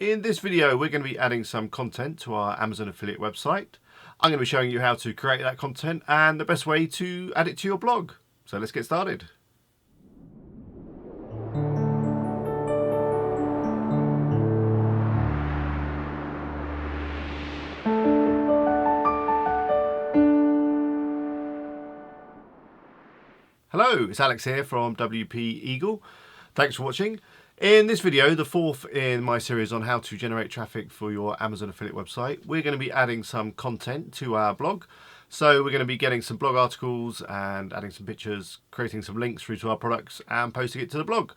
In this video, we're going to be adding some content to our Amazon affiliate website. I'm going to be showing you how to create that content and the best way to add it to your blog. So let's get started. Hello, it's Alex here from WP Eagle. Thanks for watching. In this video, the fourth in my series on how to generate traffic for your Amazon affiliate website, we're going to be adding some content to our blog. So we're going to be getting some blog articles and adding some pictures, creating some links through to our products and posting it to the blog.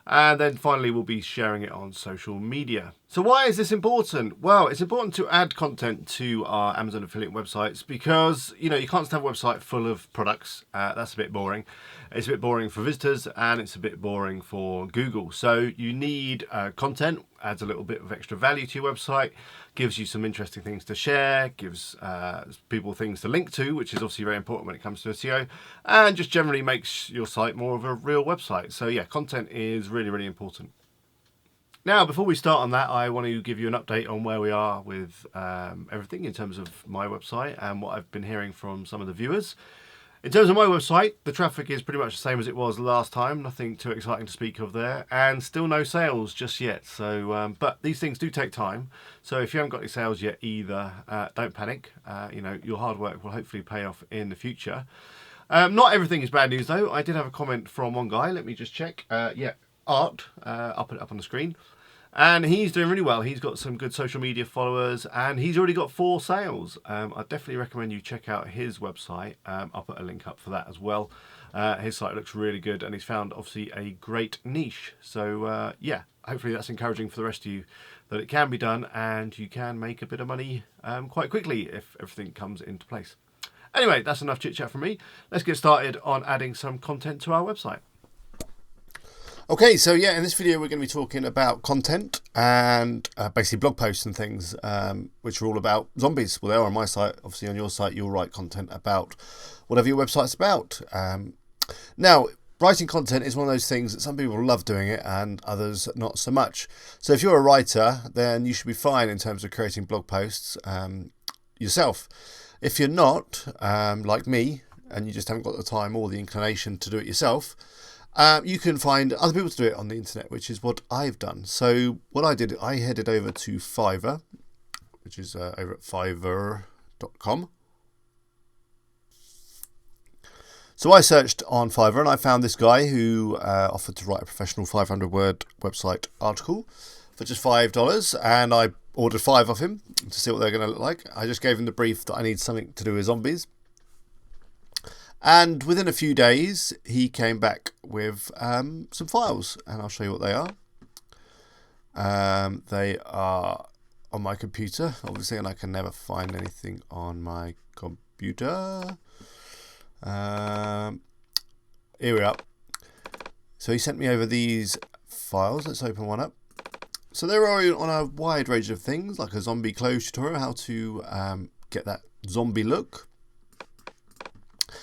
And then finally, we'll be sharing it on social media. So why is this important? Well, it's important to add content to our Amazon affiliate websites because, you can't just have a website full of products. That's a bit boring. It's a bit boring for visitors and it's a bit boring for Google. So you need content, adds a little bit of extra value to your website, gives you some interesting things to share, gives people things to link to, which is obviously very important when it comes to SEO, and just generally makes your site more of a real website. So yeah, content is really, really important. Now, before we start on that, I want to give you an update on where we are with everything in terms of my website and what I've been hearing from some of the viewers. In terms of my website, the traffic is pretty much the same as it was last time. Nothing too exciting to speak of there, and still no sales just yet. So, but these things do take time. So if you haven't got any sales yet either, don't panic. Your hard work will hopefully pay off in the future. Not everything is bad news though. I did have a comment from one guy. Let me just check. Art. I'll put it up on the screen. And he's doing really well. He's got some good social media followers and he's already got 4 sales. I definitely recommend you check out his website. I'll put a link up for that as well. His site looks really good and he's found obviously a great niche. So yeah, hopefully that's encouraging for the rest of you that it can be done and you can make a bit of money quite quickly if everything comes into place. Anyway, that's enough chit chat from me. Let's get started on adding some content to our website. Okay, so yeah, in this video we're going to be talking about content and basically blog posts and things, which are all about zombies. Well, they are on my site. Obviously on your site you'll write content about whatever your website's about. Now, writing content is one of those things that some people love doing it and others not so much. So if you're a writer, then you should be fine in terms of creating blog posts yourself. If you're not, like me, and you just haven't got the time or the inclination to do it yourself, you can find other people to do it on the internet, which is what I've done. So what I did, I headed over to Fiverr, which is over at fiverr.com. So I searched on Fiverr and I found this guy who offered to write a professional 500-word website article for just $5, and I ordered 5 of him to see what they're going to look like. I just gave him the brief that I need something to do with zombies. And within a few days, he came back with some files, and I'll show you what they are. They are on my computer, obviously, and I can never find anything on my computer. Here we are. So he sent me over these files. Let's open one up. So they're on a wide range of things, like a zombie clothes tutorial, how to get that zombie look.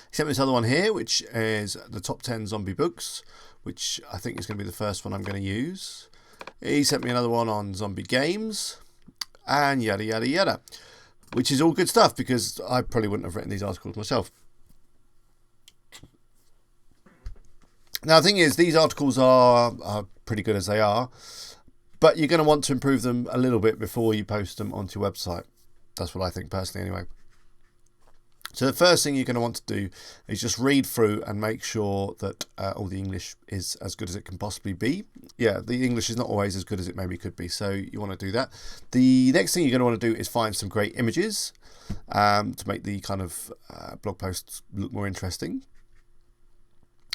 He sent me this other one here, which is the top 10 zombie books, which I think is going to be the first one I'm going to use. He sent me another one on zombie games, and yada, yada, yada, which is all good stuff because I probably wouldn't have written these articles myself. Now, the thing is, these articles are pretty good as they are, but you're going to want to improve them a little bit before you post them onto your website. That's what I think personally anyway. So the first thing you're going to want to do is just read through and make sure that all the English is as good as it can possibly be. Yeah, the English is not always as good as it maybe could be, so you want to do that. The next thing you're going to want to do is find some great images to make the kind of blog posts look more interesting.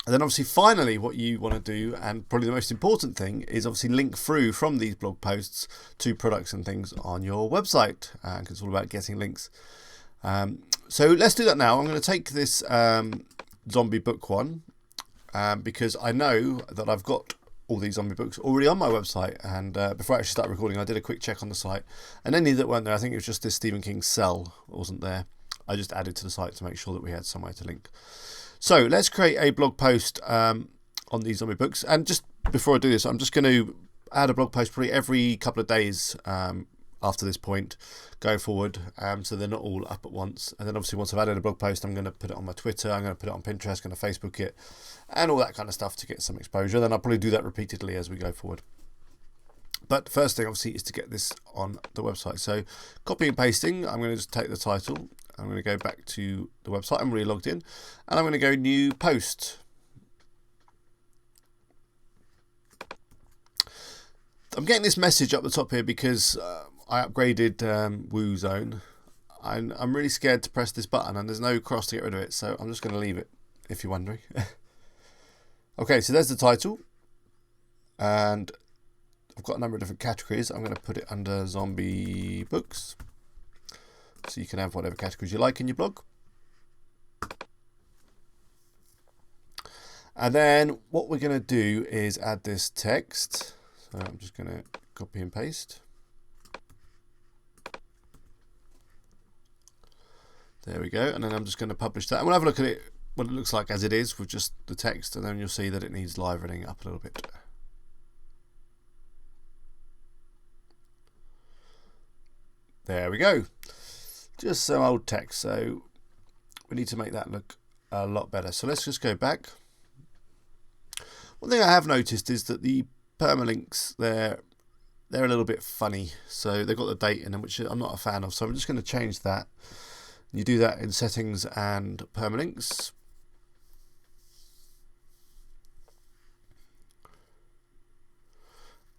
And then obviously finally what you want to do, and probably the most important thing, is obviously link through from these blog posts to products and things on your website, because it's all about getting links. So let's do that now. I'm going to take this zombie book one because I know that I've got all these zombie books already on my website, and before I actually start recording I did a quick check on the site, and any that weren't there, I think it was just this Stephen King Cell wasn't there. I just added to the site to make sure that we had somewhere to link. So let's create a blog post on these zombie books, and just before I do this I'm just going to add a blog post probably every couple of days after this point going forward, so they're not all up at once. And then obviously once I've added a blog post, I'm going to put it on my Twitter, I'm going to put it on Pinterest, going to Facebook it, and all that kind of stuff to get some exposure. Then I'll probably do that repeatedly as we go forward. But the first thing obviously is to get this on the website. So copy and pasting, I'm going to just take the title, I'm going to go back to the website, I'm already logged in, and I'm going to go new post. I'm getting this message up the top here because I upgraded WooZone. I'm really scared to press this button and there's no cross to get rid of it, so I'm just going to leave it, if you're wondering. Okay, so there's the title, and I've got a number of different categories. I'm going to put it under zombie books, so you can have whatever categories you like in your blog. And then what we're going to do is add this text. So I'm just going to copy and paste. There we go. And then I'm just going to publish that. And we'll have a look at it, what it looks like as it is with just the text. And then you'll see that it needs livening up a little bit. There we go. Just some old text. So we need to make that look a lot better. So let's just go back. One thing I have noticed is that the permalinks, they're a little bit funny. So they've got the date in them, which I'm not a fan of. So I'm just going to change that. You do that in settings and permalinks.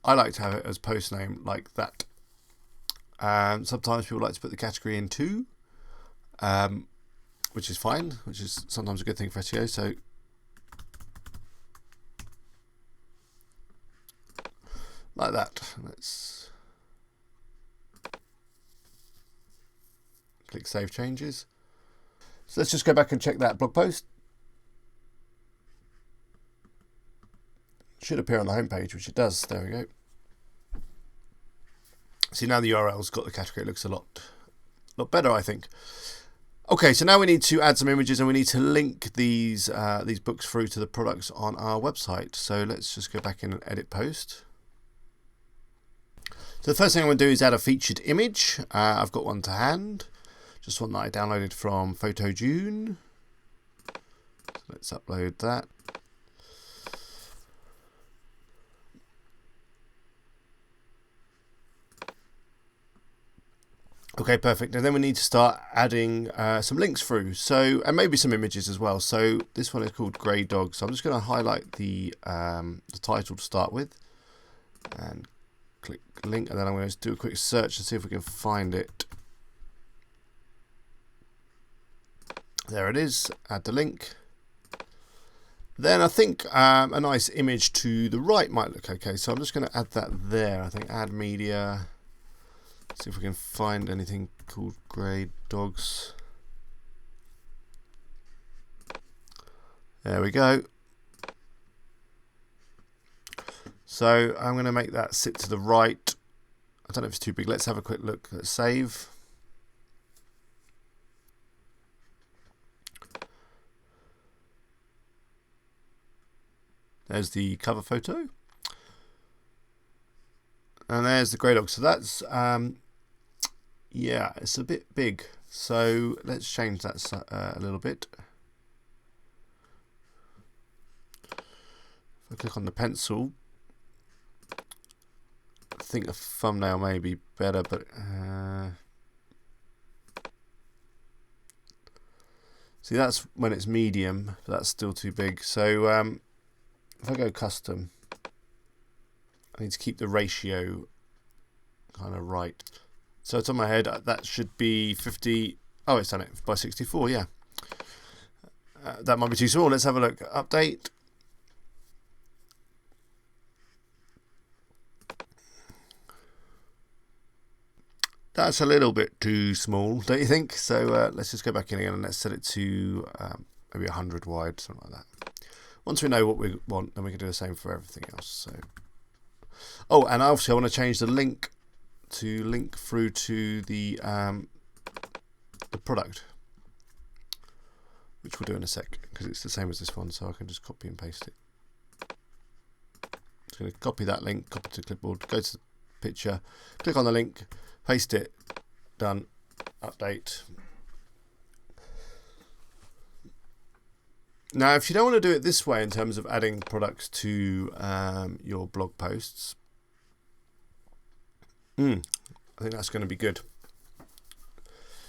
I like to have it as post name like that. Sometimes people like to put the category in too, which is fine, which is sometimes a good thing for SEO. So like that. Let's click Save Changes. So let's just go back and check that blog post. It should appear on the home page, which it does. There we go. See, now the URL's got the category. It looks a lot better, I think. Okay, so now we need to add some images and we need to link these books through to the products on our website. So let's just go back in and edit post. So the first thing I'm going to do is add a featured image. I've got one to hand, just one that I downloaded from PhotoJune. So let's upload that. Okay, perfect. And then we need to start adding some links through. So, and maybe some images as well. So this one is called Grey Dog. So I'm just going to highlight the title to start with, and click link, and then I'm going to do a quick search and see if we can find it. There it is. Add the link. Then I think a nice image to the right might look okay. So I'm just going to add that there. I think add media. See if we can find anything called Grey Dogs. There we go. So I'm going to make that sit to the right. I don't know if it's too big. Let's have a quick look. Let's save. There's the cover photo. And there's the Grey Dog. So that's, yeah, it's a bit big. So let's change that a little bit. If I click on the pencil, I think a thumbnail may be better, but see, that's when it's medium, but that's still too big. So if I go custom, I need to keep the ratio kind of right. So it's on my head. That should be 50. Oh, it's done it by 64. Yeah, that might be too small. Let's have a look. Update. That's a little bit too small, don't you think? So let's just go back in again and let's set it to maybe 100 wide, something like that. Once we know what we want, then we can do the same for everything else. So, oh, and obviously I want to change the link to link through to the product, which we'll do in a sec because it's the same as this one, so I can just copy and paste it. Just going to copy that link, copy to clipboard, go to the picture, click on the link, paste it, done, update. Now, if you don't want to do it this way in terms of adding products to your blog posts, I think that's going to be good.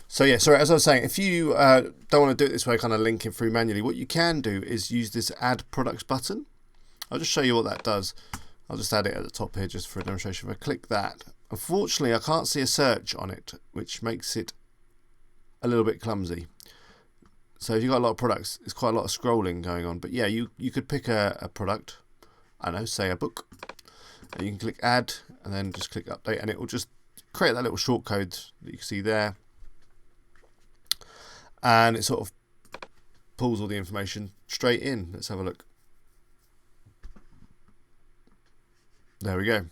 So yeah, sorry, as I was saying, if you don't want to do it this way, kind of link it through manually, what you can do is use this Add Products button. I'll just show you what that does. I'll just add it at the top here just for a demonstration. If I click that, unfortunately I can't see a search on it, which makes it a little bit clumsy. So if you've got a lot of products, it's quite a lot of scrolling going on. But yeah, you could pick a product, I don't know, say a book, and you can click add and then just click update, and it will just create that little shortcode that you can see there. And it sort of pulls all the information straight in. Let's have a look. There we go.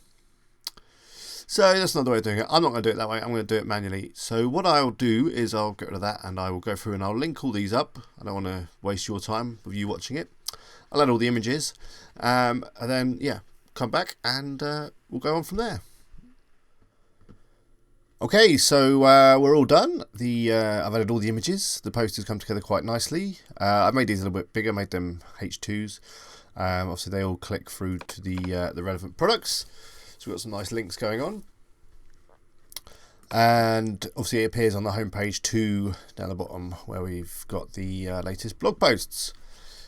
So that's not the way of doing it. I'm not going to do it that way. I'm going to do it manually. So what I'll do is I'll get rid of that and I will go through and I'll link all these up. I don't want to waste your time with you watching it. I'll add all the images and then, yeah, come back and we'll go on from there. Okay, so we're all done. I've added all the images. The posters come together quite nicely. I've made these a little bit bigger, made them H2s. Obviously, they all click through to the relevant products. So we've got some nice links going on. And obviously it appears on the home page too, down the bottom, where we've got the latest blog posts.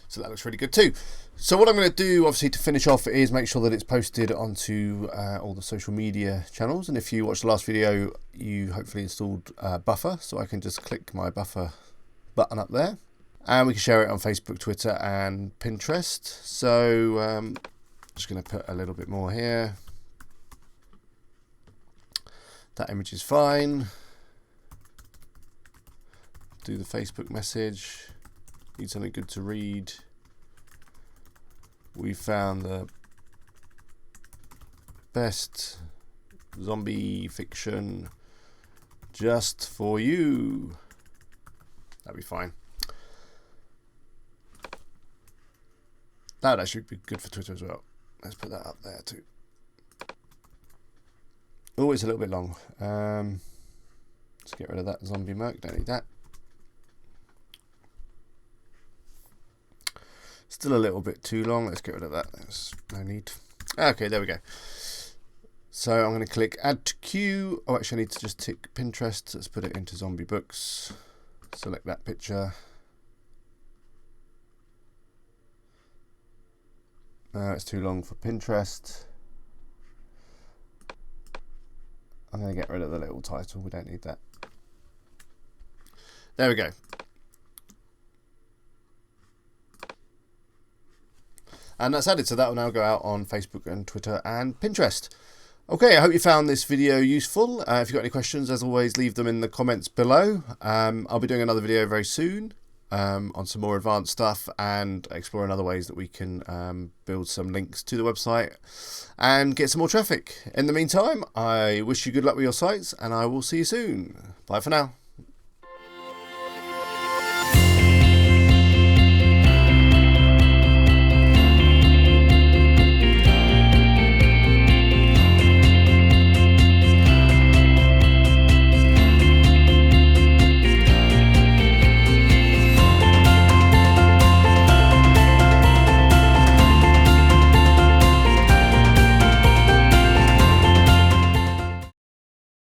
So that looks really good too. So what I'm going to do, obviously, to finish off is make sure that it's posted onto all the social media channels. And if you watched the last video, you hopefully installed Buffer. So I can just click my Buffer button up there. And we can share it on Facebook, Twitter and Pinterest. So I'm just going to put a little bit more here. That image is fine. Do the Facebook message. Need something good to read. We found the best zombie fiction just for you. That'd be fine. That would actually be good for Twitter as well. Let's put that up there too. Oh, it's a little bit long. Let's get rid of that zombie merc. Don't need that. Still a little bit too long. Let's get rid of that. There's no need. Okay, there we go. So I'm going to click Add to Queue. Oh, actually, I need to just tick Pinterest. Let's put it into Zombie Books. Select that picture. It's too long for Pinterest. I'm going to get rid of the little title. We don't need that. There we go. And that's added, so that will now go out on Facebook and Twitter and Pinterest. Okay, I hope you found this video useful. If you've got any questions, as always, leave them in the comments below. I'll be doing another video very soon on some more advanced stuff and exploring other ways that we can build some links to the website and get some more traffic. In the meantime, I wish you good luck with your sites and I will see you soon. Bye for now.